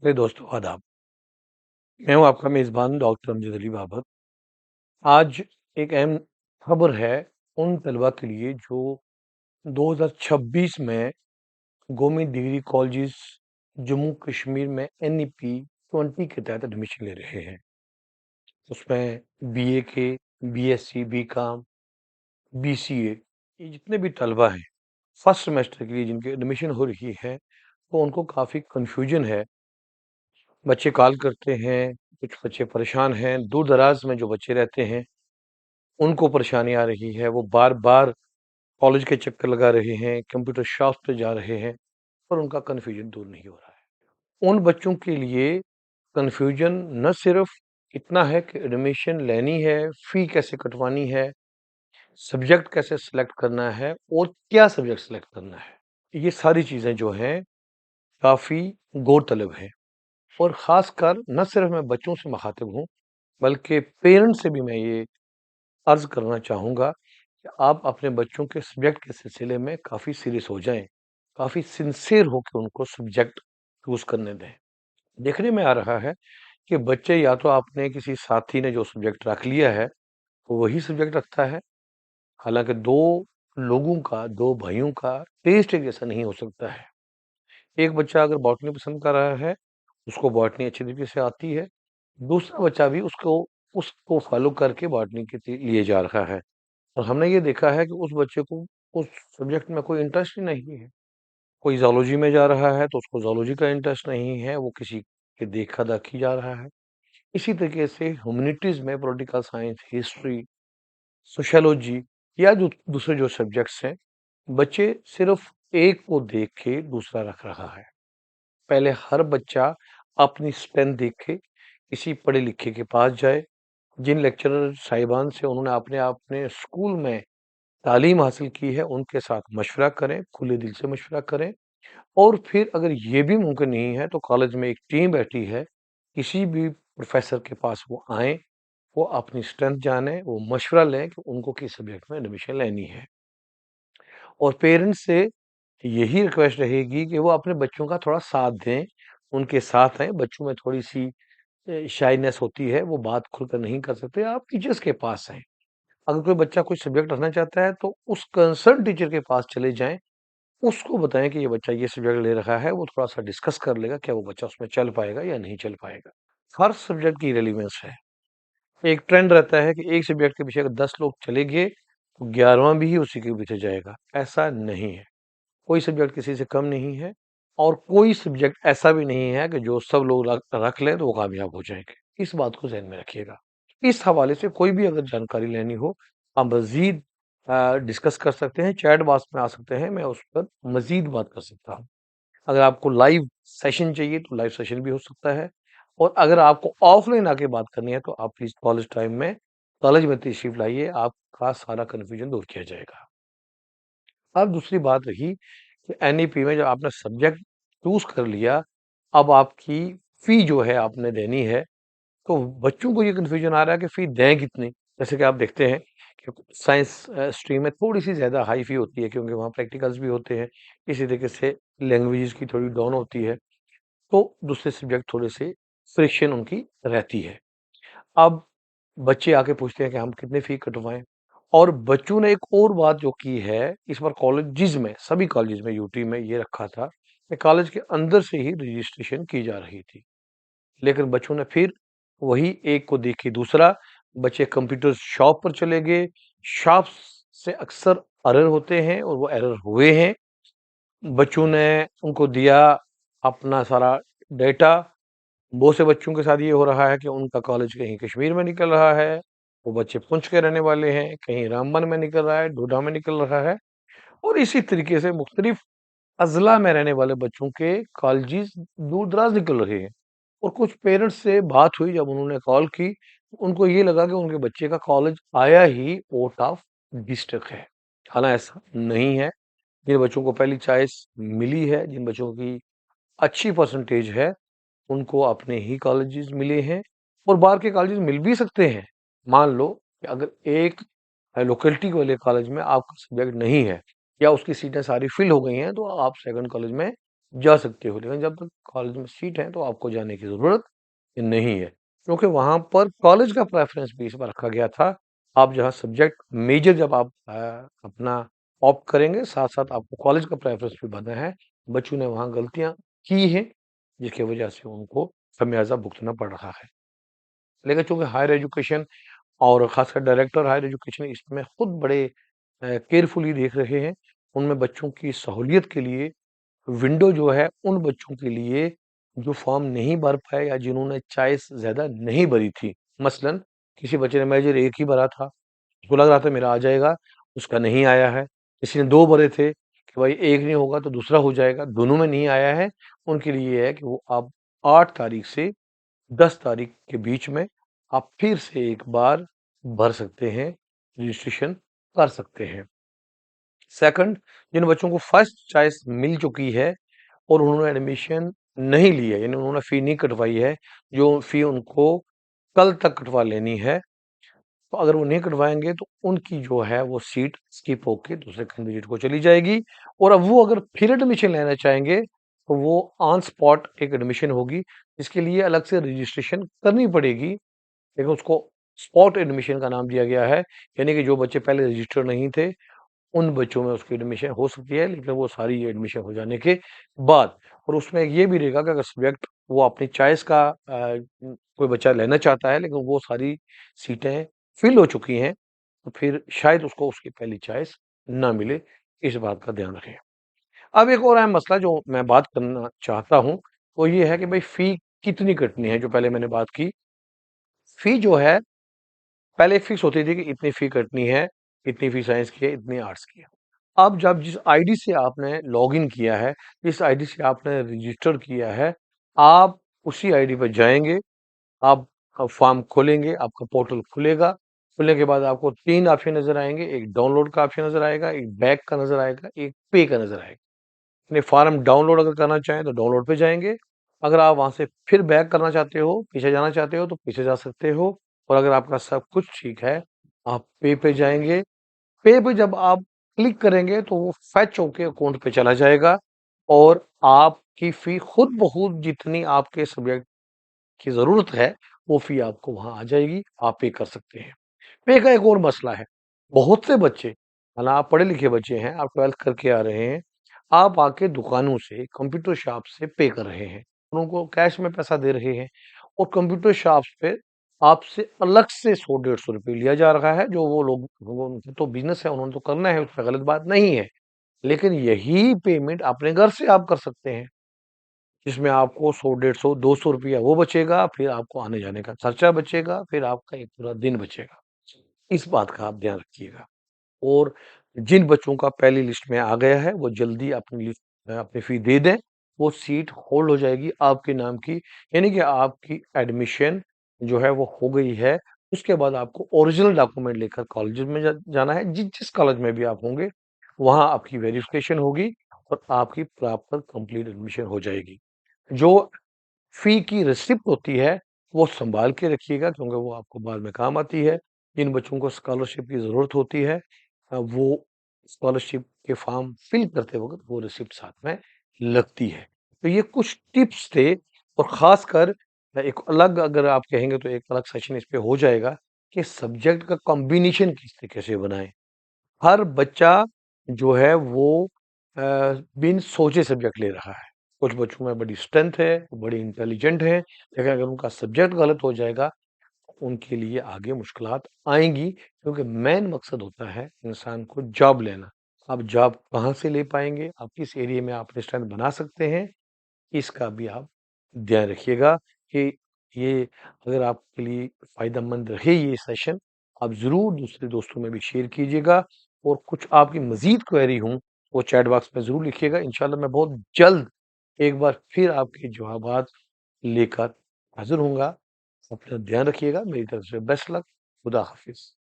मेरे दोस्तों आदाब। मैं हूँ आपका मेज़बान डॉक्टर अमजद अली बाबर। आज एक अहम खबर है उन तलबा के लिए जो 2026 में government degree colleges Jammu Kashmir में NEP 20 के तहत एडमिशन ले रहे हैं। उसमें BA के, BSc, BCom, BCA ये जितने भी तलबा हैं फर्स्ट सेमेस्टर के लिए जिनकी एडमिशन हो रही है तो उनको काफ़ी कन्फ्यूजन है। बच्चे कॉल करते हैं, कुछ बच्चे परेशान हैं, दूर-दराज में जो बच्चे रहते हैं, उनको परेशानी आ रही है, वो बार-बार कॉलेज के चक्कर लगा रहे हैं, कंप्यूटर शॉप पे जा रहे हैं, पर उनका कन्फ्यूजन दूर नहीं हो रहा है। उन बच्चों के लिए कन्फ्यूजन न सिर्फ इतना है कि एडमिशन लेनी है, फ़ी कैसे कटवानी है, सब्जेक्ट कैसे सेलेक्ट करना है और क्या सब्जेक्ट सेलेक्ट करना है। ये सारी चीज़ें जो हैं, काफ़ी गौरतलब हैं और ख़ासकर न सिर्फ मैं बच्चों से मुख़ातिब हूँ, बल्कि पेरेंट्स से भी मैं ये अर्ज़ करना चाहूँगा कि आप अपने बच्चों के सब्जेक्ट के सिलसिले में काफ़ी सीरियस हो जाएँ, काफ़ी सिंसियर होके उनको सब्जेक्ट चूज़ करने दें। देखने में आ रहा है कि बच्चे या तो आपने किसी साथी ने जो सब्जेक्ट रख लिया है, वो वही सब्जेक्ट रखता है, हालाँकि 2 लोगों का, 2 भाइयों का टेस्ट एक जैसा नहीं हो सकता है। एक बच्चा अगर बॉटनी पसंद कर रहा है, उसको बॉटनी अच्छी तरीके से आती है, दूसरा बच्चा भी उसको उसको फ़ॉलो करके बॉटनी के लिए जा रहा है। और हमने ये देखा है कि उस बच्चे को उस सब्जेक्ट में कोई इंटरेस्ट ही नहीं है। कोई ज़ूलॉजी में जा रहा है तो उसको ज़ूलॉजी का इंटरेस्ट नहीं है, वो किसी के देखा-देखी जा रहा है। इसी तरीके से ह्यूमैनिटीज़ में पॉलिटिकल साइंस, हिस्ट्री, सोशियोलॉजी या जो दूसरे जो सब्जेक्ट्स हैं, बच्चे सिर्फ़ एक को देख के दूसरा रख रहा है। पहले हर बच्चा अपनी स्ट्रेंथ देखे, किसी पढ़े-लिखे के पास जाए, जिन लेक्चरर साहिबान से उन्होंने अपने स्कूल में तालीम हासिल की है, उनके साथ मशवरा करें, खुले दिल से मशवरा करें और फिर अगर ये भी मुमकिन नहीं है, तो कॉलेज में एक टीम बैठी है, किसी भी प्रोफ़ेसर के पास वो आएँ, वो अपनी स्ट्रेंथ जानें, वो मशवरा लें कि उनको किस सब्जेक्ट में एडमिशन लेनी है। और पेरेंट्स से यही रिक्वेस्ट रहेगी कि वो अपने बच्चों का थोड़ा साथ दें, उनके साथ आएँ, बच्चों में थोड़ी-सी शाइनेस होती है, वो बात खुलकर नहीं कर सकते, आप टीचर्स के पास आएँ। अगर कोई बच्चा कोई सब्जेक्ट रखना चाहता है तो उस कंसर्न टीचर के पास चले जाएँ, उसको बताएँ कि ये बच्चा ये सब्जेक्ट ले रहा है, वो थोड़ा-सा डिस्कस कर लेगा, क्या वो बच्चा उसमें चल पाएगा या नहीं चल पाएगा। हर सब्जेक्ट की रेलेवेंस है। एक ट्रेंड रहता है कि एक सब्जेक्ट के पीछे अगर 10 लोग चले गए, तो 11वां भी उसी के पीछे जाएगा, ऐसा नहीं है। कोई सब्जेक्ट किसी से कम नहीं है और कोई सब्जेक्ट ऐसा भी नहीं है कि जो सब लोग रख रख लें तो वो कामयाब हो जाएँगे। इस बात को ज़हन में रखिएगा। इस हवाले से कोई भी अगर जानकारी लेनी हो, आप मज़ीद डिस्कस कर सकते हैं, चैट बॉक्स में आ सकते हैं, मैं उस पर मज़ीद बात कर सकता हूँ। अगर आपको लाइव सेशन चाहिए तो लाइव सेशन भी हो सकता है और अगर आपको ऑफ़लाइन आके बात करनी है तो आप प्लीज़ कॉलेज टाइम में कॉलेज में तशरीफ़ लाइए, आपका सारा कन्फ्यूज़न दूर किया जाएगा। अब दूसरी बात रही कि NEP में जब आपने सब्जेक्ट चूज़ कर लिया, अब आपकी फ़ी जो है आपने देनी है, तो बच्चों को ये कन्फ्यूज़न आ रहा है कि फ़ी दें कितनी? जैसे कि आप देखते हैं कि साइंस स्ट्रीम में थोड़ी-सी ज़्यादा हाई फ़ी होती है क्योंकि वहाँ प्रैक्टिकल्स भी होते हैं, इसी तरीके से लैंग्वेजेज़ की थोड़ी डाउन होती है, तो दूसरे सब्जेक्ट थोड़े-से फ्रिक्शन उनकी रहती है। अब बच्चे आके पूछते हैं कि हम कितनी फ़ी कटवाएँ? और बच्चों ने एक और बात जो की है, इस बार कॉलेजेस में, सभी कॉलेजेस में यूटी में ये रखा था कि कॉलेज के अंदर से ही रजिस्ट्रेशन की जा रही थी। लेकिन बच्चों ने फिर वही एक को देखी दूसरा, बच्चे कंप्यूटर शॉप पर चले गए, शॉप से अक्सर एरर होते हैं और वो एरर हुए हैं। बच्चों ने उनको दिया अपना सारा डेटा, बहुत से बच्चों के साथ ये हो रहा है कि उनका कॉलेज कहीं कश्मीर में निकल रहा है, वो बच्चे पुंछ के रहने वाले हैं, कहीं रामबन में निकल रहा है, डोडा में निकल रहा है और इसी तरीके से मुख्तलिफ अज़ला में रहने वाले बच्चों के कॉलेजेस दूर-दराज निकल रहे हैं। और कुछ पेरेंट्स से बात हुई जब उन्होंने कॉल की, उनको ये लगा कि उनके बच्चे का कॉलेज आया ही आउट ऑफ डिस्ट्रिक्ट है। हालाँकि ऐसा नहीं है, जिन बच्चों को पहली चॉइस मिली है, जिन बच्चों की अच्छी परसेंटेज है, उनको अपने ही कॉलेजेस मिले हैं और बाहर के कॉलेजेस मिल भी सकते हैं। मान लो कि अगर एक लोकेलिटी वाले कॉलेज में आपका सब्जेक्ट नहीं है या उसकी सीटें सारी फिल हो गई हैं, तो आप सेकंड कॉलेज में जा सकते हो, लेकिन जब तक कॉलेज में सीट है तो आपको जाने की ज़रूरत नहीं है। क्योंकि वहाँ पर कॉलेज का प्रेफ़रेंस भी इस बार रखा गया था। आप जहाँ सब्जेक्ट मेजर जब आप अपना ऑप्ट करेंगे, साथ-साथ आपको कॉलेज का प्रेफ़रेंस भी बना है। बच्चों ने वहाँ गलतियाँ की हैं, जिसकी वजह से उनको खमियाज़ा भुगतना पड़ रहा है। लेकिन चूँकि हायर एजुकेशन और ख़ासकर डायरेक्टर हायर एजुकेशन इसमें खुद बड़े केयरफुली देख रहे हैं। उनमें बच्चों की सहूलियत के लिए विंडो जो है उन बच्चों के लिए जो फॉर्म नहीं भर पाए या जिन्होंने चॉइस ज़्यादा नहीं भरी थी। मसलन किसी बच्चे ने मेजर 1 ही भरा था, उसको लग रहा था मेरा आ जाएगा, उसका नहीं आया है। किसी ने 2 भरे थे कि भाई 1 नहीं होगा तो दूसरा हो जाएगा, दोनों में नहीं आया है। उनके लिए ये है कि वो अब 8 तारीख से 10 तारीख के बीच में आप फिर से एक बार भर सकते हैं, रजिस्ट्रेशन कर सकते हैं। सेकंड, जिन बच्चों को फर्स्ट चॉइस मिल चुकी है और उन्होंने एडमिशन नहीं लिया, यानी उन्होंने फ़ी नहीं कटवाई है, जो फ़ी उनको कल तक कटवा लेनी है, तो अगर वो नहीं कटवाएँगे तो उनकी जो है वो सीट स्किप होके दूसरे कैंडिडेट को चली जाएगी और अब वो अगर फिर एडमिशन लेना चाहेंगे, तो वो ऑन स्पॉट एक एडमिशन होगी, जिसके लिए अलग से रजिस्ट्रेशन करनी पड़ेगी। लेकिन उसको स्पॉट एडमिशन का नाम दिया गया है, यानी कि जो बच्चे पहले रजिस्टर नहीं थे, उन बच्चों में उसकी एडमिशन हो सकती है, लेकिन वो सारी एडमिशन हो जाने के बाद। और उसमें ये भी रहेगा कि अगर सब्जेक्ट वो अपनी चॉइस का कोई बच्चा लेना चाहता है, लेकिन वो सारी सीटें फिल हो चुकी हैं, तो फिर शायद उसको उसकी पहली चॉइस ना मिले, इस बात का ध्यान रखें। अब एक और अहम मसला जो मैं बात करना चाहता हूँ, वो ये है कि भई फ़ी कितनी कटनी है, जो पहले मैंने बात की। फ़ी जो है पहले एक फिक्स होती थी कि इतनी फ़ी कटनी है, इतनी फ़ी साइंस की है, इतनी आर्ट्स की है। अब जब जिस आईडी से आपने लॉगिन किया है, जिस आईडी से आपने रजिस्टर किया है, आप उसी आईडी पे जाएँगे, आप फ़ॉर्म खोलेंगे, आपका पोर्टल खुलेगा, खुलने के बाद आपको 3 ऑप्शन नज़र आएँगे, एक डाउनलोड का ऑप्शन नज़र आएगा, एक बैक का नज़र आएगा, एक पे का नज़र आएगा। अपने फॉर्म डाउनलोड अगर करना चाहें तो डाउनलोड पे जाएँगे। अगर आप वहाँ से फिर बैक करना चाहते हो, पीछे जाना चाहते हो तो पीछे जा सकते हो और अगर आपका सब कुछ ठीक है, आप पे जाएँगे। पे पे जब आप क्लिक करेंगे तो वो फेच होके अकाउंट पे चला जाएगा और आपकी फ़ी खुद ब खुद जितनी आपके सब्जेक्ट की ज़रूरत है, वो फ़ी आपको वहाँ आ जाएगी, आप पे कर सकते हैं। पे का एक और मसला है, बहुत से बच्चे माना आप पढ़े-लिखे बच्चे हैं, आप 12th करके आ रहे हैं, आप आके दुकानों से, कंप्यूटर शॉप से पे कर रहे हैं, और उनको कैश में पैसा दे रहे हैं और कंप्यूटर शॉप्स पे आपसे अलग से 100 डेढ़ सौ रुपए लिया जा रहा है, जो वो लोग वो उनका तो बिज़नेस है, उन्होंने तो करना है, उसमें गलत बात नहीं है। लेकिन यही पेमेंट अपने घर से आप कर सकते हैं, जिसमें आपको 100 डेढ़ सौ, 200 रुपया वो बचेगा, फिर आपको आने-जाने का खर्चा बचेगा, फिर आपका एक पूरा दिन बचेगा। इस बात का आप ध्यान रखिएगा। और जिन बच्चों का पहली लिस्ट में आ गया है, वो जल्दी अपनी लिस्ट अपनी फ़ी दे दें, वो सीट होल्ड हो जाएगी आपके नाम की, यानी कि आपकी एडमिशन जो है वो हो गई है। उसके बाद आपको ओरिजिनल डॉक्यूमेंट लेकर कॉलेज में जाना है, जिस कॉलेज में भी आप होंगे, वहाँ आपकी वेरिफ़िकेशन होगी और आपकी प्रॉपर कंप्लीट एडमिशन हो जाएगी। जो फ़ी की रिसिप्ट होती है, वो सँभाल के रखिएगा क्योंकि वो आपको बाद में काम आती है। जिन बच्चों को स्कॉलरशिप की ज़रूरत होती है वो स्कॉलरशिप के फॉर्म फिल करते वक़्त वो रिसिप्ट साथ में लगती है। तो ये कुछ टिप्स थे और ख़ासकर एक अलग अगर आप कहेंगे तो एक अलग सेशन इस पे हो जाएगा कि सब्जेक्ट का कॉम्बिनेशन किस तरीके से बनाएँ। हर बच्चा जो है वो अ, बिन सोचे सब्जेक्ट ले रहा है। कुछ बच्चों में बड़ी स्ट्रेंथ है, वो बड़े इंटेलिजेंट हैं, लेकिन अगर उनका सब्जेक्ट गलत हो जाएगा, उनके लिए आगे मुश्किलात आएँगी क्योंकि मेन मकसद होता है इंसान को जॉब लेना। आप जॉब कहाँ से ले पाएँगे, आप किस एरिया में आप रेस्टोरेंट बना सकते हैं, इसका भी आप ध्यान रखिएगा कि ये अगर आपके लिए फ़ायदेमंद रहे ये सेशन, आप ज़रूर दूसरे दोस्तों में भी शेयर कीजिएगा और कुछ आपकी मज़ीद क्वेरी हों, वो चैट बॉक्स में ज़रूर लिखिएगा। इंशाअल्लाह मैं बहुत जल्द एक बार फिर आपके जवाबात लेकर हाज़िर होऊँगा। अपना ध्यान रखिएगा। मेरी तरफ से बेस्ट लक। खुदा हाफ़िज़।